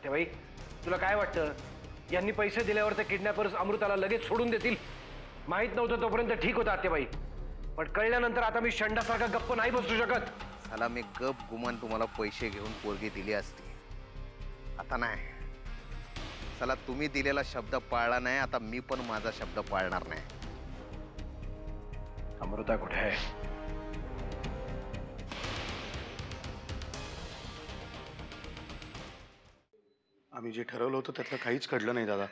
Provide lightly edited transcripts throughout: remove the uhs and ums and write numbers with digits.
आत्याबाई, तुला काय वाटतं यांनी पैसे दिल्यावर ते किडनॅपर्स अमृताला लगेच सोडून देतील? माहित नव्हतं तोपर्यंत ठीक होतं आत्याबाई, पण कळल्यानंतर आता मी शंडासारखा गप्प नाही बसू शकत. साला मी गप गुमान तुम्हाला पैसे घेऊन पोरगी दिली असती, आता नाही. साला तुम्ही दिलेला शब्द पाळला नाही, आता मी पण माझा शब्द पाळणार नाही. अमृता कुठे आहे? आम्ही जे ठरवलं होतं त्यातलं काहीच घडलं नाही दादा.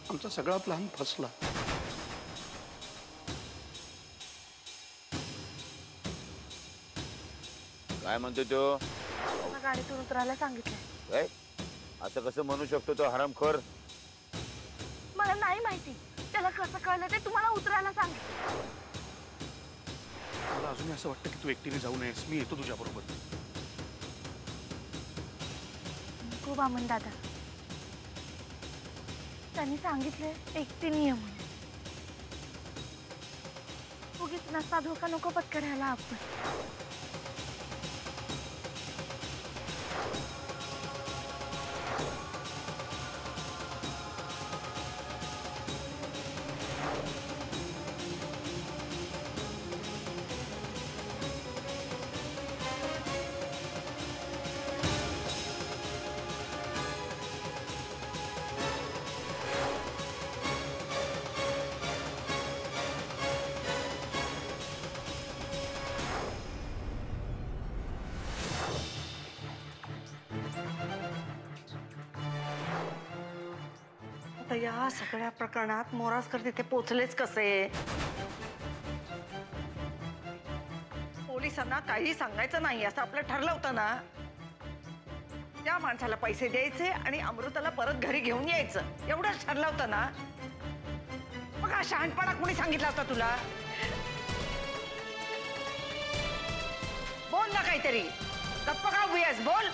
आमचा सगळा प्लॅन फसला. काय म्हणतो तो? गाडीतून उतरायला सांगितलंय. काय असं कसं म्हणू शकतो तो हरामखोर? मला नाही माहिती त्याला कसं कळलं ते. तुम्हाला उतरायला सांगितलं. मला अजूनही असं वाटतं की तू एकटीने जाऊ नयेस. मी येतो तुझ्या बरोबर. खूप आमन दादा, त्यांनी सांगितलंय एकटीने ये म्हणून. उगीच नसता धोका नको पत्करायला आपण. या सगळ्या प्रकरणात मोरासकर तिथे पोचलेच कसे? पोलिसांना काही सांगायचं नाही असं आपलं ठरलं होतं ना. त्या माणसाला पैसे द्यायचे आणि अमृताला परत घरी घेऊन यायचं, एवढंच ठरलं होतं ना. मग हा शहाणपणा कोणी सांगितला होता तुला? बोल ना काहीतरी. गप्प का उभी आहेस? बोल.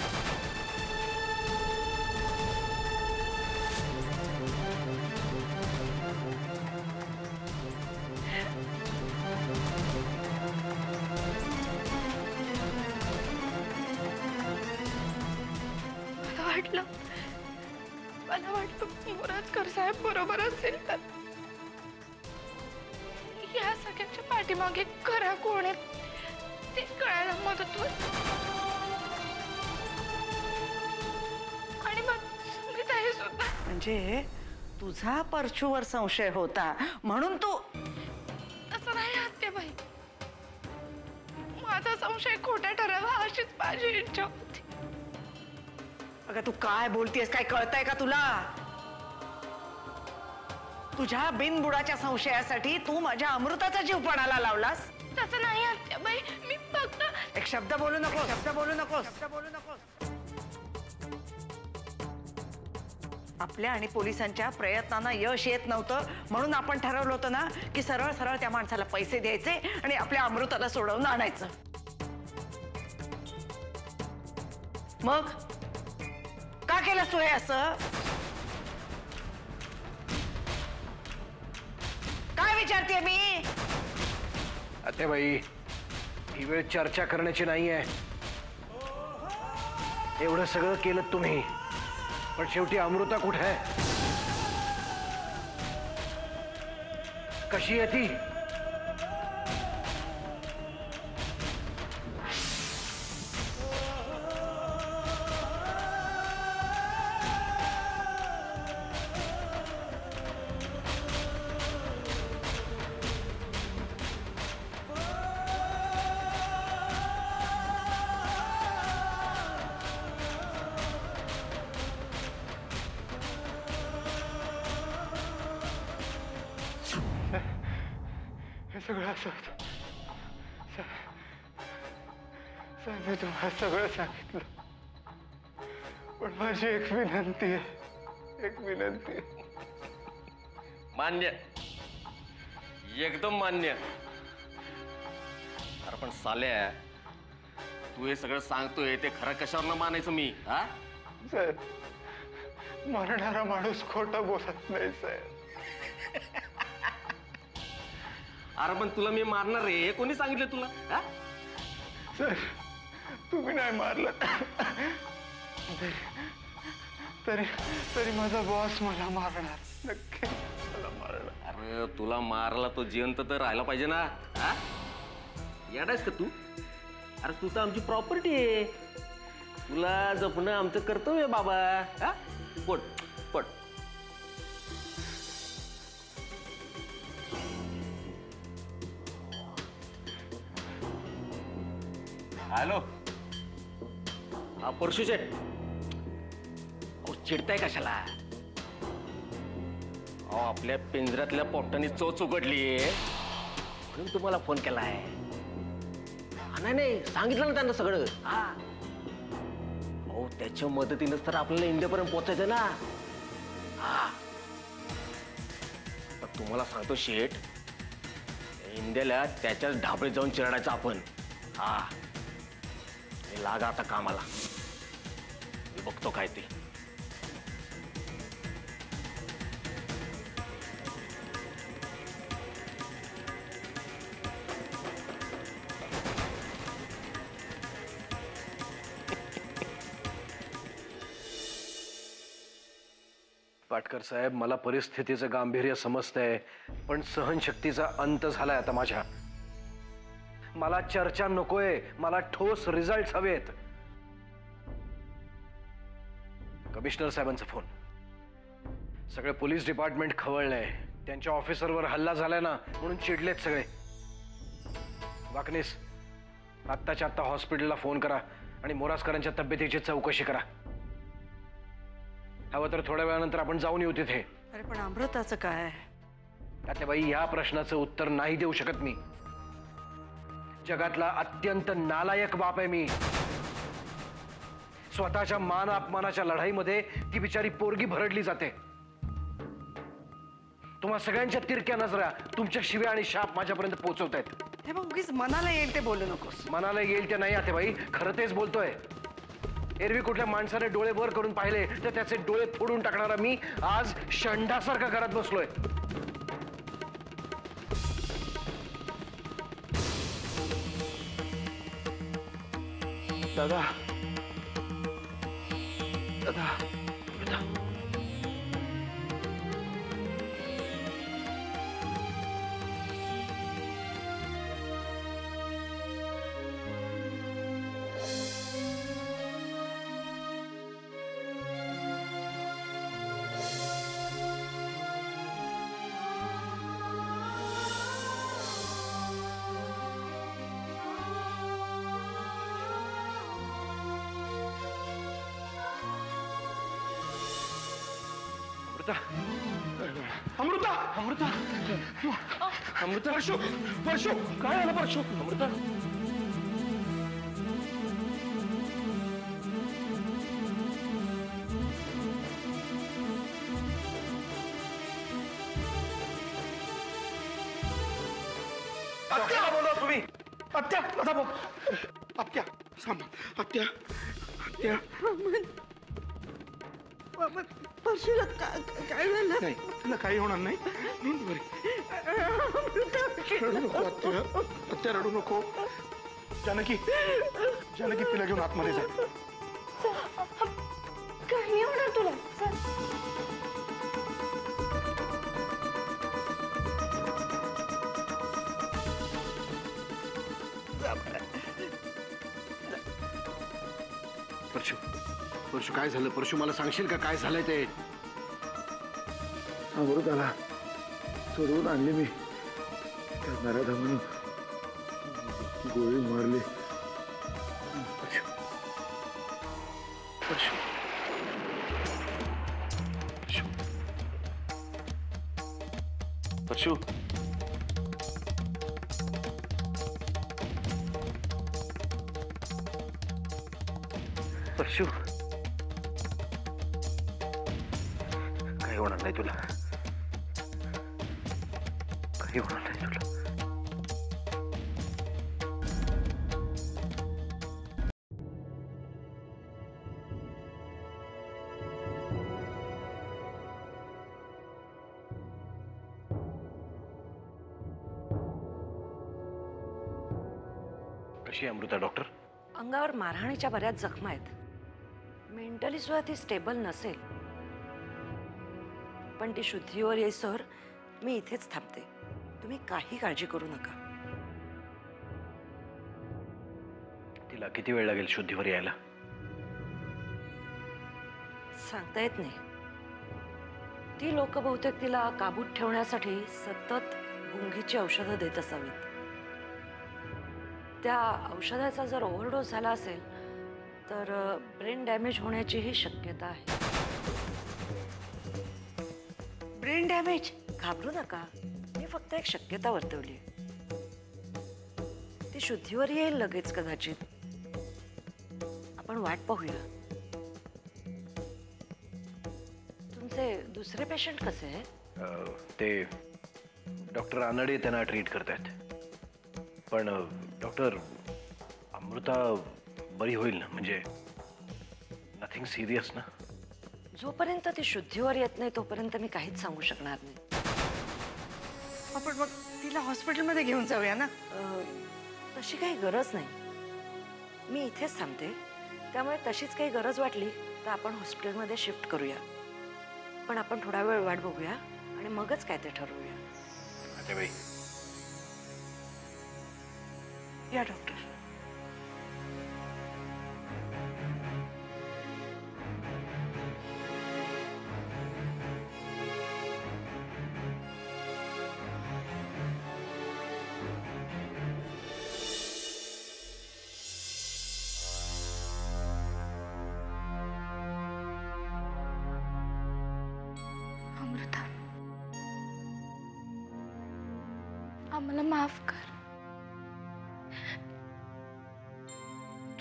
मला वाटलं मोराजकर साहेब बरोबर असेल तर. या सगळ्याच्या पाठीमागे खरा कोण आहे ते कळायला मदत होईल. आणि मग सुनीताही सुद्धा. म्हणजे तुझा परशूवर संशय होता म्हणून तू? असं नाही आत्याबाई, माझा संशय खोटा ठरावा अशीच माझी इच्छा होती. अगं तू काय बोलतेस? काय कळतंय का तुला? तुझ्या बिनबुडाच्या संशयासाठी तू माझ्या अमृताचा जीव पणाला लावलास? तसं नाही आत्याबाई, मी फक्त. एक शब्द बोलू नको. शब्द बोलू नको. शब्द बोलू नको. आपल्या आणि पोलिसांच्या प्रयत्नांना यश येत नव्हतं म्हणून आपण ठरवलं होतं ना की सरळ सरळ त्या माणसाला पैसे द्यायचे आणि आपल्या अमृताला सोडवून आणायचं. मग का केलंस तू हे असं? काय विचारतेय मी? आत्याबाई, ही वेळ चर्चा करण्याची नाहीये. एवढं सगळं केलं तुम्ही, पण शेवटी अमृता कुठे आहे? कशी आहे ती? हे सगळं असं होतं. साहेब, मी तुम्हाला सगळं सांगितलं, पण माझी एक विनंती आहे. एक विनंती आहे. मान्य, एकदम मान्य. अरे पण साल्या, तू हे सगळं सांगतोय ते खरं कशावर मानायचं मी? हा साहेब, मरणारा माणूस खोटा बोलत नाही साहेब. अरे पण तुला मी मारणार रे हे कोणी सांगितलं तुला? सर, तुम्ही नाही मारलं तरी तरी माझा बॉस मला मारणार, नक्की मला मारणार. अरे तुला मारला तो जिवंत तर राहायला पाहिजे ना. हा येडायस का तू? अरे तू तर आमची प्रॉपर्टी आहे, तुला जपणं आमचं कर्तव्य आहे बाबा. हा पट पट. हॅलो हा परशू शेठ. अहो चिडताय कशाला? अहो आपल्या पिंजऱ्यातल्या पोपटाने चोच उघडली म्हणून तुम्हाला फोन केलाय. नाही नाही सांगितलं ना त्यांना सगळं. हा अहो त्याच्या मदतीनंच तर आपल्याला इंडियापर्यंत पोहोचायचं ना. हा तर तुम्हाला सांगतो शेठ, इंडियाला त्याच्याच ढाबळीत जाऊन चिरडायचं आपण. हा लागा आता कामाला, मी बघतो काय ते. पाटकर साहेब, मला परिस्थितीचं गांभीर्य समजतंय, पण सहनशक्तीचा अंत झालाय आता माझ्या. मला चर्चा नकोय, मला ठोस रिझल्ट हवेत. कमिशनर साहेबांचा फोन. सगळे पोलीस डिपार्टमेंट खवळलंय, त्यांच्या ऑफिसरवर हल्ला झालाय ना म्हणून चिडलेत सगळे. वाकनीस, आत्ताच्या आत्ता हॉस्पिटलला फोन करा आणि मोरासकरांच्या तब्येतीची चौकशी करा. हवं तर थोड्या वेळानंतर आपण जाऊन येऊ तिथे. अरे पण अमृताचं काय? आता बाई, या प्रश्नाचं उत्तर नाही देऊ शकत मी. जगातला अत्यंत नालायक बाप आहे मी. स्वतःच्या मान अपमानाच्या लढाईमध्ये ती बिचारी पोरगी भरडली जाते. तुम्हा सगळ्यांच्या तिरक्या नजरा, तुमच्या शिव्या आणि शाप माझ्यापर्यंत पोहोचवतायत. हे बघ, उगीच मनाला येईल ते बोलू नकोस. मनाला येईल ते नाही आते बाई, खरं तेच बोलतोय. एरवी कुठल्या माणसाने डोळे वर करून पाहिले तर त्याचे डोळे फोडून टाकणारा मी आज शंडासारखा घरात बसलोय. दादा दादा अमृता अमृता अमृता परशू परशू काय झालं परशू? अमृता आत्या बोलवा तुम्ही. आत्या आता बघ. आत्या सांभाळ. आत्या आत्या परशुला काय झालं? नाही, तुला काही होणार नाही. Don't worry. रडू नको आत्या. आत्या रडू नको. जानकी जानकी तिला घेऊन आतमध्ये जा. काही होणार तुला. परशू, परशू काय झालं? परशू मला सांगशील का काय झालंय ते? अमृताला सोडवून आणली मी. त्या नराधमानं गोळी मारली. परशू, परशू, परशू, परशू, परशू, काही होणार नाही तुला. काही होणार नाही तुला. कशी आहे अमृता डॉक्टर? अंगावर मारहाणीच्या बऱ्याच जखमा आहेत. मेंटली सुद्धा ती स्टेबल नसेल. पण ती शुद्धीवर येईसर मी इथेच थांबते. तुम्ही काही काळजी करू नका. तिला किती वेळ लागेल शुद्धीवर यायला? सांगता येत नाही. ती लोक बहुतेक तिला काबूत ठेवण्यासाठी सतत गुंगीची औषधं देत असावीत. त्या औषधाचा जर ओव्हरडोस झाला असेल तर ब्रेन डॅमेज होण्याचीही शक्यता आहे. Brain damage? घाबरू नका. मी फक्त एक शक्यता वर्तवली. ती शुद्धीवर येईल लगेच कदाचित. आपण वाट पाहूया. तुमचे दुसरे पेशंट कसे आहेत? ते डॉक्टर आनडे त्यांना ट्रीट करतायत. पण डॉक्टर, अमृता बरी होईल ना? म्हणजे नथिंग सिरियस ना? जोपर्यंत ती शुद्धीवर येत नाही तोपर्यंत मी काहीच सांगू शकणार नाही. आपण मग तिला हॉस्पिटलमध्ये घेऊन जाऊया ना? तशी काही गरज नाही. मी इथेच थांबते. त्यामुळे तशीच काही गरज वाटली तर आपण हॉस्पिटलमध्ये शिफ्ट करूया. पण आपण थोडा वेळ वाट बघूया आणि मगच काय ते ठरवूया. अच्छा बाई. या डॉक्टर. अमृता, आम्हाला माफ कर.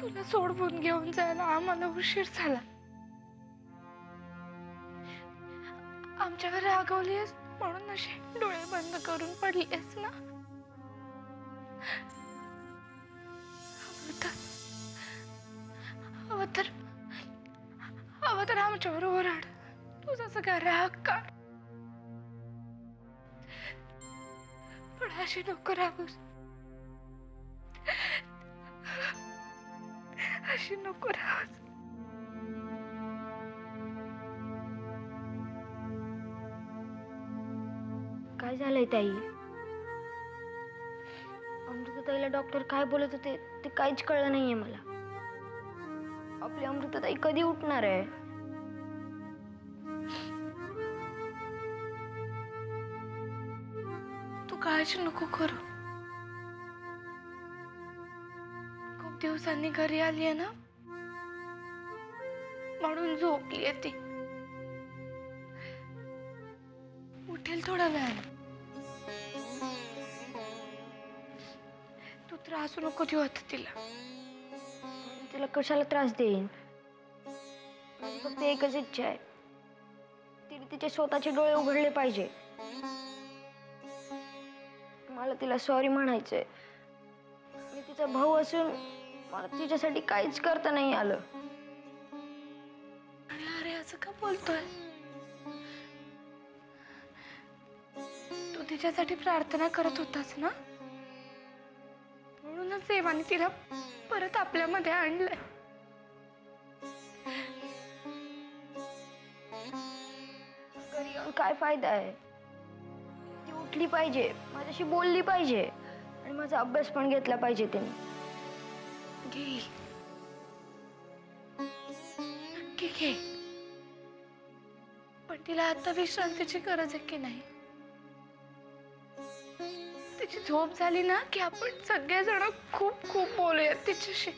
तुला सोडवून घेऊन जायला आम्हाला उशीर झाला. आमच्यावर रागवलीस म्हणून असे डोळे बंद करून पडलीस ना? अमृता, हवं तर आमच्यावर ओरड. तुझा सगळा राग काढ. पण अशी नको राहूस. अशी नको राहूस. काय झालंय ताई? अमृताताईला डॉक्टर काय बोलत होते ते काहीच कळलं नाहीये मला. आपली अमृताताई कधी उठणार आहे? तू काळजी नको करू. खूप दिवसांनी घरी आली आहे ना म्हणून झोपलीये ती. उठेल थोड्या वेळाने. तू त्रास नको देऊ आता तिला. तिला कशाला त्रास देईन? माझी फक्त एकच इच्छा आहे, तिने तिचे स्वतःचे डोळे उघडले पाहिजे. मला तिला सॉरी म्हणायचंय. मी तिचा भाऊ असून मला तिच्यासाठी काहीच करता नाही आलं. अरे असं का बोलतोय? तू तिच्यासाठी प्रार्थना करत होतास ना, म्हणूनच देवाने तिला परत आपल्यामध्ये आणलंय. घरी येऊन काय फायदा आहे? ती उठली पाहिजे, माझ्याशी बोलली पाहिजे आणि माझा अभ्यास पण घेतला पाहिजे तिने. घेईल. नक्की घे. पण तिला आता विश्रांतीची गरज आहे की नाही? तिची झोप झाली ना की आपण सगळेजण खूप खूप बोलूया तिच्याशी.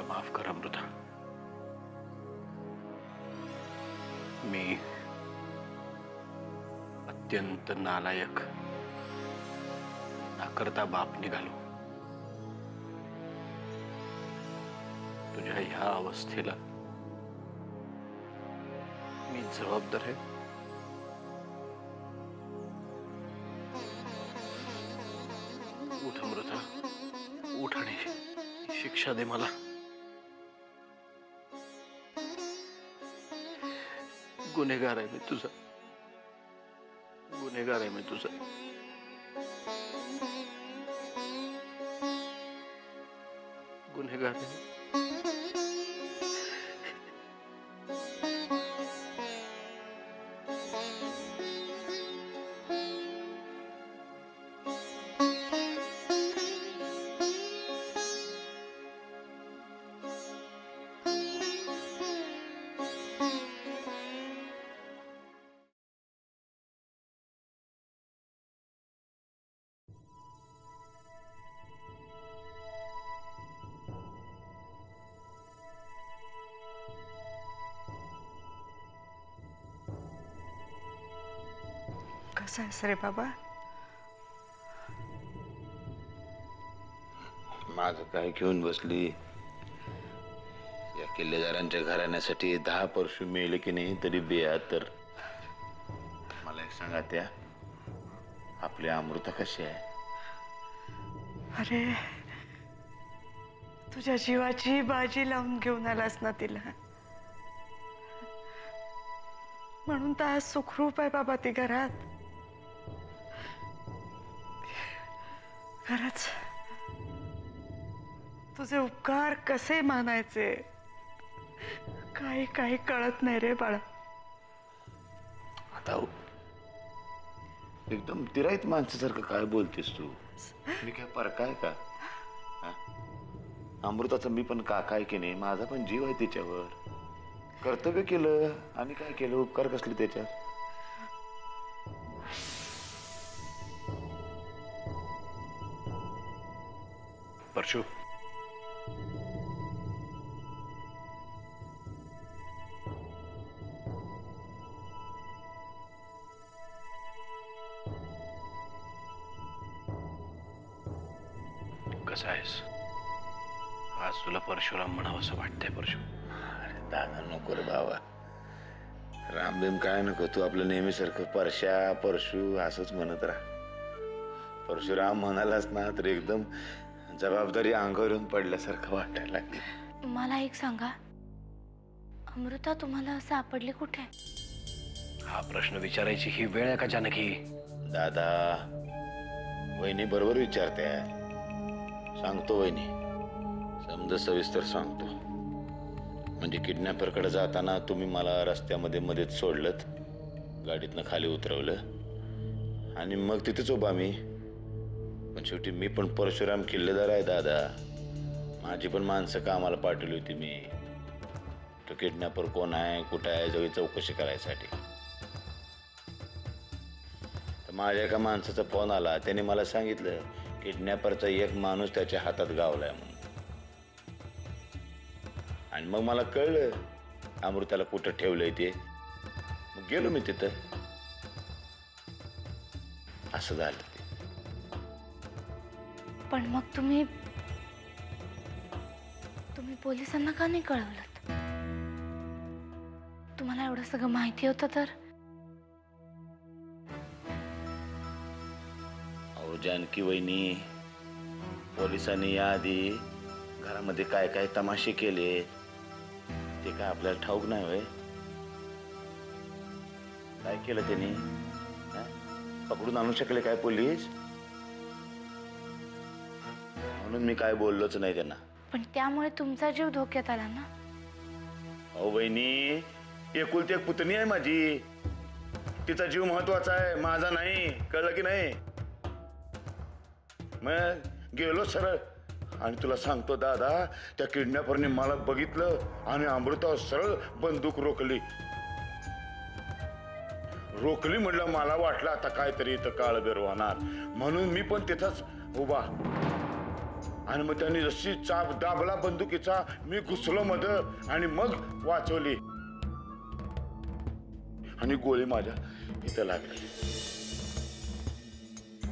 माफ कर अमृता. मी अत्यंत नालायक नाकर्ता बाप निघालो. तुझ्या ह्या अवस्थेला मी जबाबदार आहे. उठ अमृता, उठ आणि शिक्षा दे मला. गुन्हेगार आहे मी तुझा, गुन्हेगार आहे मी तुझा. गुन्हेगार आहे. कसं आहेस रे बाबा? माझं काय घेऊन बसली? या किल्लेदारांच्या घराण्यासाठी 10 परशु मिळले की नाही तरी बेया. तर मला एक सांगा, त्या आपली अमृता कशी आहे? अरे तुझ्या जीवाची बाजी लावून घेऊन आलास ना तिला, म्हणून तर आज सुखरूप आहे बाबा ती घरात. खरंच तुझे उपकार कसे मानायचे काही काही कळत नाही रे बाळा. आता एकदम तिराईत माणसासारखं काय बोलतेस तू? मी काय परका आहे का? हा? अमृताचं मी पण काका आहे की नाही? माझा पण जीव आहे तिच्यावर. कर्तव्य केलं आणि काय केलं? उपकार कसले त्याच्यात? परशु, कसा आहेस? आज तुला परशुराम म्हणावं असं वाटतंय परशु. अरे दादा नको रे बाबा. रामदेव काय नको, तू आपलं नेहमीसारखं परशा परशु असंच म्हणत राहा. परशुराम म्हणालास ना तर एकदम जबाबदारी अंगावर येऊन पडल्यासारखं वाटायला लागली. मला एक सांगा, अमृता तुम्हाला सापडली कुठे? हा प्रश्न विचारायची ही वेळ आहे का जानकी? दादा, वहिनी बरोबर विचारते. सांगतो वहिनी, समजा सविस्तर सांगतो. म्हणजे किडनॅपरकडे जाताना तुम्ही मला रस्त्यामध्ये मध्येच सोडलत, गाडीतनं खाली उतरवलं आणि मग तिथेच उभा मी. पण शेवटी मी पण परशुराम किल्लेदार आहे दादा. माझी पण माणसं कामाला पाठवली होती मी. तो किडनॅपर कोण आहे, कुठं आहे, सगळी चौकशी करायसाठी. तर माझ्या एका माणसाचा फोन आला. त्याने मला सांगितलं किडनॅपरचा एक माणूस त्याच्या हातात गावलाय म्हणून. आणि मग मला कळलं अमृताला कुठं ठेवलंय ते. मग गेलो मी तिथं. असं झालं ते. पण मग तुम्ही पोलिसांना का नाही कळवलं? तुम्हाला एवढं सगळं माहिती होतं तर? अहो जानकी वहिनी, पोलिसांनी याआधी घरामध्ये काय काय तमाशे केले ते काय आपल्याला ठाऊक नाही होय? काय केलं त्यांनी? पकडून आणू शकले काय पोलीस? म्हणून मी काय बोललोच नाही त्यांना. पण त्यामुळे तुमचा जीव धोक्यात आला ना? अहो बहिणी, एकुलती एक पुतणी आहे माझी. तिचा जीव महत्वाचा आहे, माझा नाही. कळलं की नाही? मग गेलो सरळ. आणि तुला सांगतो दादा, त्या किडनॅपरने मला बघितलं आणि अमृता सरळ बंदूक रोखली. म्हटलं मला वाटलं आता काहीतरी इथं काळबेर होणार, म्हणून मी पण तिथंच उभा. आणि मग त्यांनी जशी चाप दाबला बंदुकीचा मी घुसलो मध आणि मग वाचवली आणि गोळी माझ्या इथं लागली.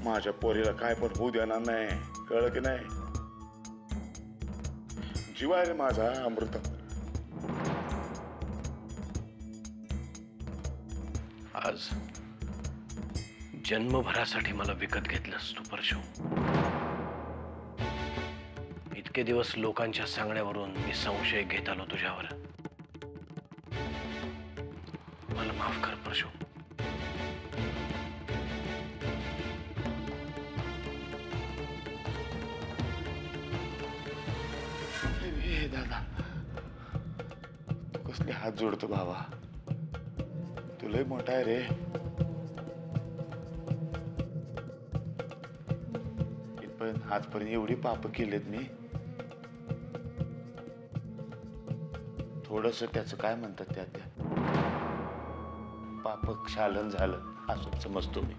माझ्या पोरीला काय पण होऊ देणार नाही, कळलं की नाही? जीव आहे रे माझा अमृता. आज जन्मभरासाठी मला विकत घेतलंस तू परशु. इतके दिवस लोकांच्या सांगण्यावरून मी संशय घेत आलो तुझ्यावर. मला माफ कर परशु. ए दादा, तू कसले हात जोडतो भावा, तुलाही मोठा आहे रे. इथपर्यंत आजपर्यंत एवढी पाप केलेत मी. थोडस त्याचं काय म्हणतात त्या पाप क्षालन झालं असं समजतो मी.